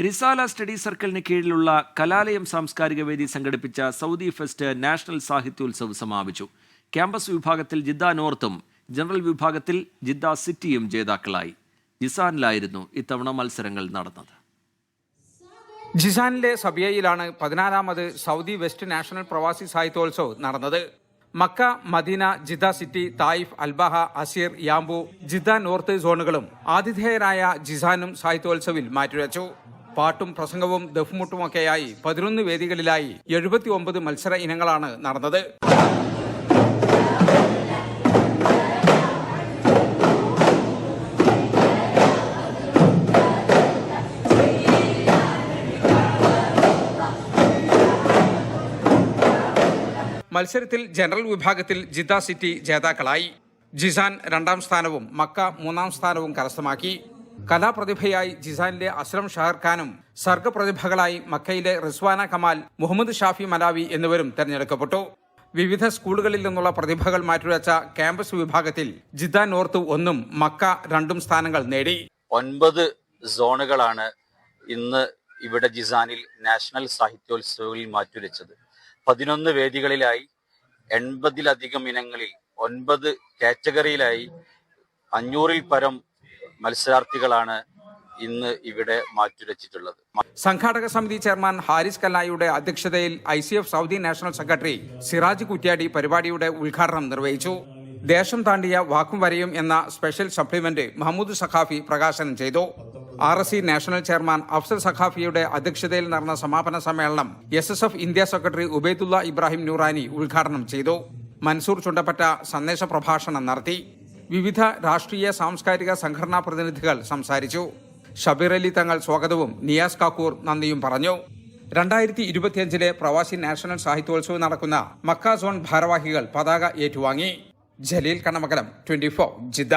റിസാല study സർക്കിളിന് കീഴിലുള്ള കലാലയം സാംസ്കാരിക വേദി സംഘടിപ്പിച്ച സൗദി ഫെസ്റ്റ് നാഷണൽ സാഹിത്യോത്സവ് സമാപിച്ചു. ക്യാമ്പസ് വിഭാഗത്തിൽ ജിദ്ദ നോർത്തും ജനറൽ വിഭാഗത്തിൽ ജിദ്ദ സിറ്റിയും ജേതാക്കളായി. ജിസാനിലായിരുന്നു ഇത്തവണ മത്സരങ്ങൾ നടന്നത്. ജിസാനിലെ സബിയയിലാണ് 16ാമത് Saudi west national Pravasi Sahityotsav നടന്നത്. Mecca, Medina, Jeddah city, Taif, Al Baha, Asir, Yanbu, Jeddah north സോണുകളും ആതിഥേയരായ ജിസാനും സാഹിത്യോത്സവിൽ മാറ്റുരച്ചു. പാട്ടും പ്രസംഗവും ദഫ്മുട്ടുമൊക്കെയായി 11 വേദികളിലായി 79 മത്സര ഇനങ്ങളാണ് നടന്നത്. മത്സരത്തിൽ ജനറൽ വിഭാഗത്തിൽ ജിദ്ദ സിറ്റി ജേതാക്കളായി. ജിസാൻ 2ാം സ്ഥാനവും മക്ക 3ാം സ്ഥാനവും കരസ്ഥമാക്കി. കലാപ്രതിഭയായി ജിസാനിലെ അസ്ലം ഷഹർ ഖാനും സർഗപ്രതിഭകളായി മക്കയിലെ റിസ്വാന കമാൽ, മുഹമ്മദ് ഷാഫി മലാവി എന്നിവരും തെരഞ്ഞെടുക്കപ്പെട്ടു. വിവിധ സ്കൂളുകളിൽ നിന്നുള്ള പ്രതിഭകൾ മാറ്റുരച്ച ക്യാമ്പസ് വിഭാഗത്തിൽ ജിദ്ദ നോർത്ത് 1ഉം മക്ക 2ഉം സ്ഥാനങ്ങൾ നേടി. 9 സോണുകളാണ് ഇന്ന് ഇവിടെ ജിസാനിൽ നാഷണൽ സാഹിത്യോത്സവങ്ങളിൽ മാറ്റുരച്ചത്. 11 വേദികളിലായി 80ലധികം ഇനങ്ങളിൽ 9 കാറ്റഗറിയിലായി 500ൽ പരം മത്സരാർത്ഥികളാണ് ഇന്ന് ഇവിടെ മാറ്റുരച്ചിട്ടുള്ളത്. സംഘാടക സമിതി ചെയർമാൻ ഹാരിസ് കല്ലായിയുടെ അധ്യക്ഷതയിൽ ICF Saudi national secretary Siraj Kuttiadi പരിപാടിയുടെ ഉദ്ഘാടനം നിർവഹിച്ചു. ദേശം താണ്ടിയ വാക്കും വരയും എന്ന സ്പെഷ്യൽ സപ്ലിമെന്റ് മഹമ്മൂദ് സഖാഫി പ്രകാശനം ചെയ്തു. RSC നാഷണൽ ചെയർമാൻ അഫ്സൽ സഖാഫിയുടെ അധ്യക്ഷതയിൽ നടന്ന സമാപന സമ്മേളനം SSF India secretary Ubaidullah Ibrahim Noorani ഉദ്ഘാടനം ചെയ്തു. മൻസൂർ ചുണ്ടപ്പറ്റ സന്ദേശ പ്രഭാഷണം നടത്തി. വിവിധ രാഷ്ട്രീയ സാംസ്കാരിക സംഘടനാ പ്രതിനിധികൾ സംസാരിച്ചു. ഷബീർ അലി തങ്ങൾ സ്വാഗതവും നിയാസ് കാക്കൂർ നന്ദിയും പറഞ്ഞു. 2025 പ്രവാസി നാഷണൽ സാഹിത്യോത്സവം നടക്കുന്ന മക്ക സോൺ ഭാരവാഹികൾ പതാക ഏറ്റുവാങ്ങി. ജലീൽ കണ്ണമംഗലം, 24 ജിദ്ദ.